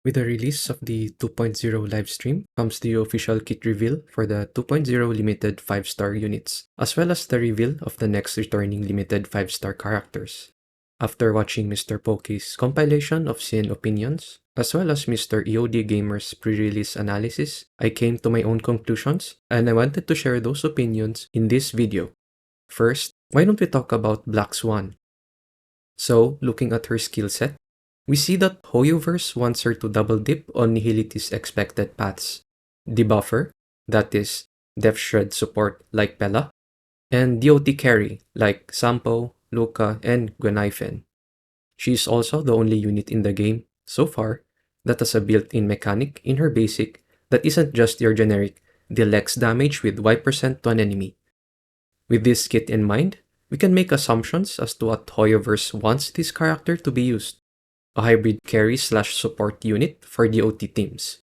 With the release of the 2.0 livestream comes the official kit reveal for the 2.0 limited 5-star units, as well as the reveal of the next returning limited 5-star characters. After watching Mr. Poke's compilation of CN opinions, as well as Mr. EOD Gamer's pre-release analysis, I came to my own conclusions, and I wanted to share those opinions in this video. First, why don't we talk about Black Swan? So, looking at her skill set, we see that Hoyoverse wants her to double dip on Nihility's expected paths. Debuffer, that is, Def Shred support like Pela, and DOT carry like Sampo, Luca, and Gwenaifen. She is also the only unit in the game, so far, that has a built-in mechanic in her basic that isn't just your generic deal X damage with Y% to an enemy. With this kit in mind, we can make assumptions as to what Hoyoverse wants this character to be used. A hybrid carry/support unit for DOT teams.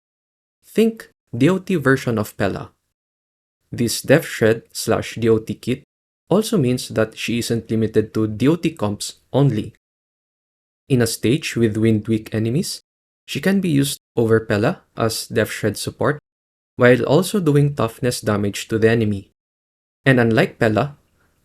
Think DOT version of Pela. This Def Shred/DOT kit also means that she isn't limited to DOT comps only. In a stage with wind weak enemies, she can be used over Pela as Def Shred support while also doing toughness damage to the enemy. And unlike Pela,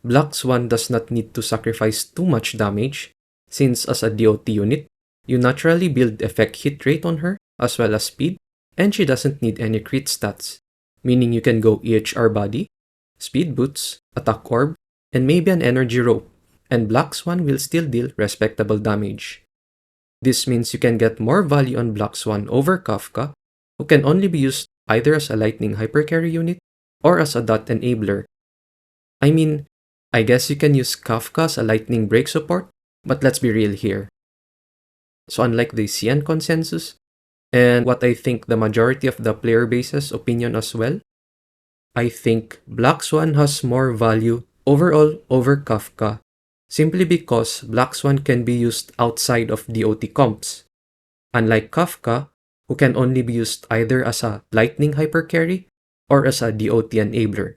Black Swan does not need to sacrifice too much damage since as a DOT unit, you naturally build effect hit rate on her, as well as speed, and she doesn't need any crit stats, meaning you can go EHR body, speed boots, attack orb, and maybe an energy rope, and Black Swan will still deal respectable damage. This means you can get more value on Black Swan over Kafka, who can only be used either as a lightning hypercarry unit or as a dot enabler. I mean, I guess you can use Kafka as a lightning break support, but let's be real here. So unlike the CN consensus, and what I think the majority of the player base's opinion as well, I think Black Swan has more value overall over Kafka simply because Black Swan can be used outside of DOT comps. Unlike Kafka, who can only be used either as a lightning hypercarry or as a DOT enabler.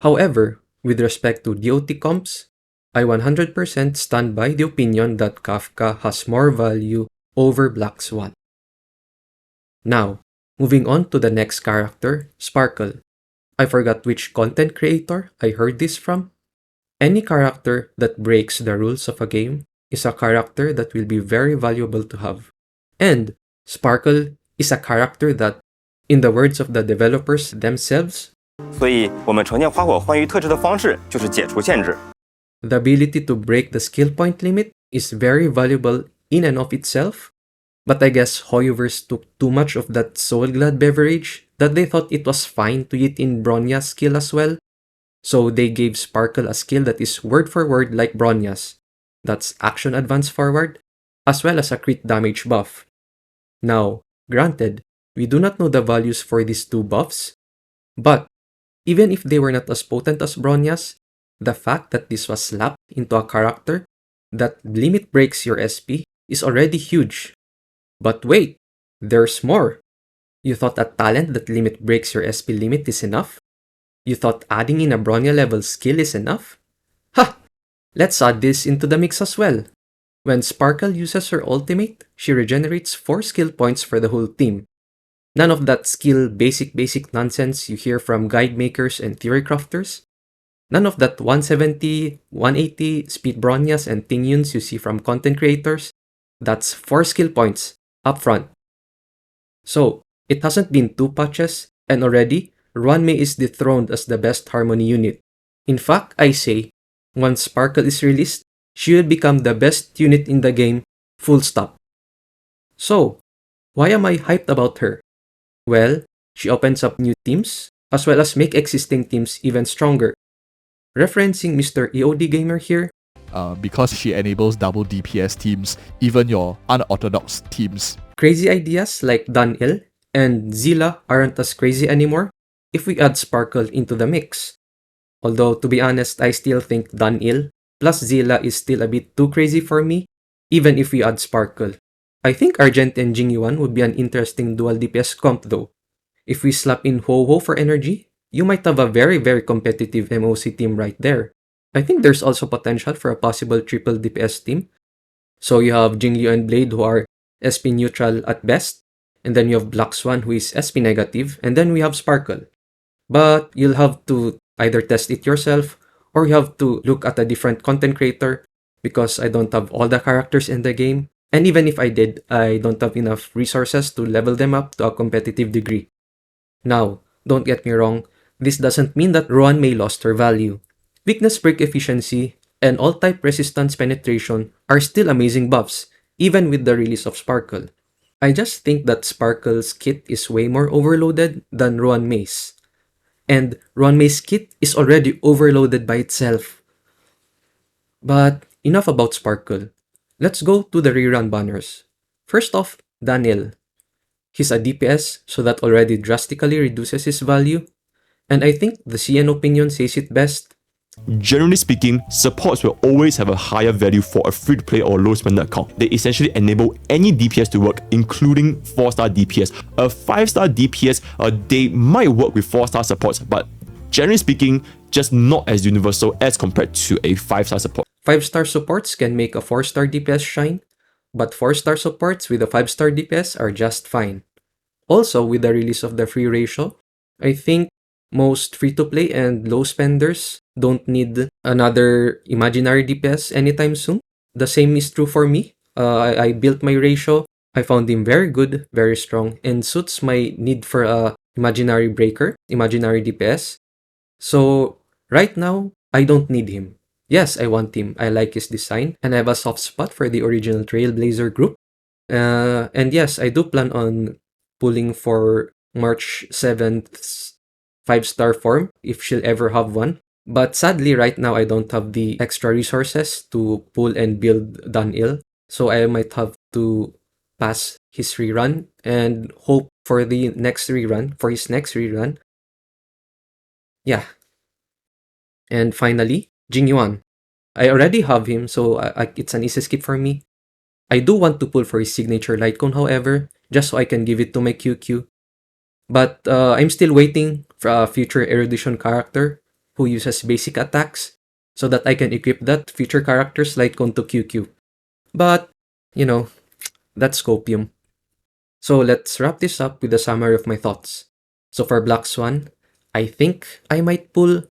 However, with respect to DOT comps, I 100% stand by the opinion that Kafka has more value over Black Swan. Now, moving on to the next character, Sparkle. I forgot which content creator I heard this from. Any character that breaks the rules of a game is a character that will be very valuable to have. And Sparkle is a character that, in the words of the developers themselves, 所以我们呈现花火欢愉特质的方式就是解除限制。 The ability to break the skill point limit is very valuable in and of itself, but I guess Hoyoverse took too much of that Soulglad beverage that they thought it was fine to eat in Bronya's skill as well. So they gave Sparkle a skill that is word for word like Bronya's. That's action advance forward, as well as a crit damage buff. Now, granted, we do not know the values for these two buffs, but even if they were not as potent as Bronya's, the fact that this was slapped into a character that limit breaks your SP is already huge. But wait, there's more. You thought a talent that limit breaks your SP limit is enough? You thought adding in a Bronya level skill is enough? Ha! Let's add this into the mix as well. When Sparkle uses her ultimate, she regenerates 4 skill points for the whole team. None of that skill basic nonsense you hear from guide makers and theory crafters. None of that 170, 180 speed Bronyas and Tingyuns you see from content creators. That's 4 skill points up front. So, it hasn't been 2 patches, and already, Ruanmei is dethroned as the best Harmony unit. In fact, I say, once Sparkle is released, she will become the best unit in the game, full stop. So, why am I hyped about her? Well, she opens up new teams, as well as make existing teams even stronger. Referencing Mr. EOD Gamer here, because she enables double DPS teams, even your unorthodox teams. Crazy ideas like Dunil and Zilla aren't as crazy anymore if we add Sparkle into the mix. Although, to be honest, I still think Dunil plus Zilla is still a bit too crazy for me, even if we add Sparkle. I think Argent and Jing Yuan would be an interesting dual DPS comp though. If we slap in Ho-Ho for energy, you might have a very competitive MOC team right there. I think there's also potential for a possible triple DPS team. So you have Jingliu and Blade who are SP neutral at best, and then you have Black Swan, who is SP negative, and then we have Sparkle. But you'll have to either test it yourself, or you have to look at a different content creator, because I don't have all the characters in the game, and even if I did, I don't have enough resources to level them up to a competitive degree. Now, don't get me wrong, this doesn't mean that Roan may lost her value. Weakness break efficiency and all-type resistance penetration are still amazing buffs, even with the release of Sparkle. I just think that Sparkle's kit is way more overloaded than Roan May's. And Roan May's kit is already overloaded by itself. But enough about Sparkle. Let's go to the rerun banners. First off, Daniel. He's a DPS, so that already drastically reduces his value. And I think the CN opinion says it best. Generally speaking, supports will always have a higher value for a free-to-play or low-spender account. They essentially enable any DPS to work, including 4-star DPS. A 5-star DPS, they might work with 4-star supports, but generally speaking, just not as universal as compared to a 5-star support. 5-star supports can make a 4-star DPS shine, but 4-star supports with a 5-star DPS are just fine. Also, with the release of the free ratio, I think most free-to-play and low spenders don't need another imaginary DPS anytime soon. The same is true for me. I built my ratio. I found him very good, very strong, and suits my need for a imaginary breaker, imaginary DPS. So right now, I don't need him. Yes, I want him. I like his design, and I have a soft spot for the original Trailblazer group. And yes, I do plan on pulling for March 7th's 5-star form if she'll ever have one. But sadly, right now, I don't have the extra resources to pull and build Dunil. So I might have to pass his rerun and hope for the next rerun, for his next rerun. Yeah. And finally, Jing Yuan. I already have him, so it's an easy skip for me. I do want to pull for his signature light cone, however, just so I can give it to my QQ. But I'm still waiting for a future erudition character who uses basic attacks so that I can equip that future character's light cone to QQ. But, you know, that's copium. So let's wrap this up with a summary of my thoughts. So for Black Swan, I think I might pull.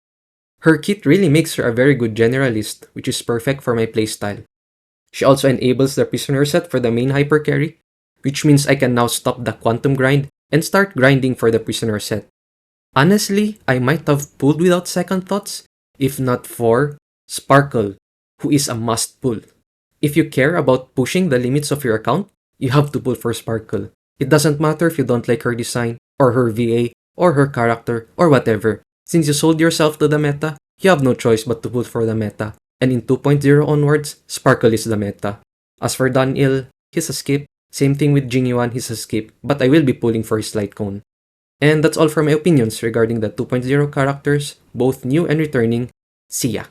Her kit really makes her a very good generalist, which is perfect for my playstyle. She also enables the prisoner set for the main hyper carry, which means I can now stop the quantum grind and start grinding for the prisoner set. Honestly, I might have pulled without second thoughts, if not for Sparkle, who is a must pull. If you care about pushing the limits of your account, you have to pull for Sparkle. It doesn't matter if you don't like her design, or her VA, or her character, or whatever. Since you sold yourself to the meta, you have no choice but to pull for the meta. And in 2.0 onwards, Sparkle is the meta. As for Dunil, he's a skip. Same thing with Jing Yuan, he's a skip. But I will be pulling for his light cone. And that's all for my opinions regarding the 2.0 characters, both new and returning. See ya!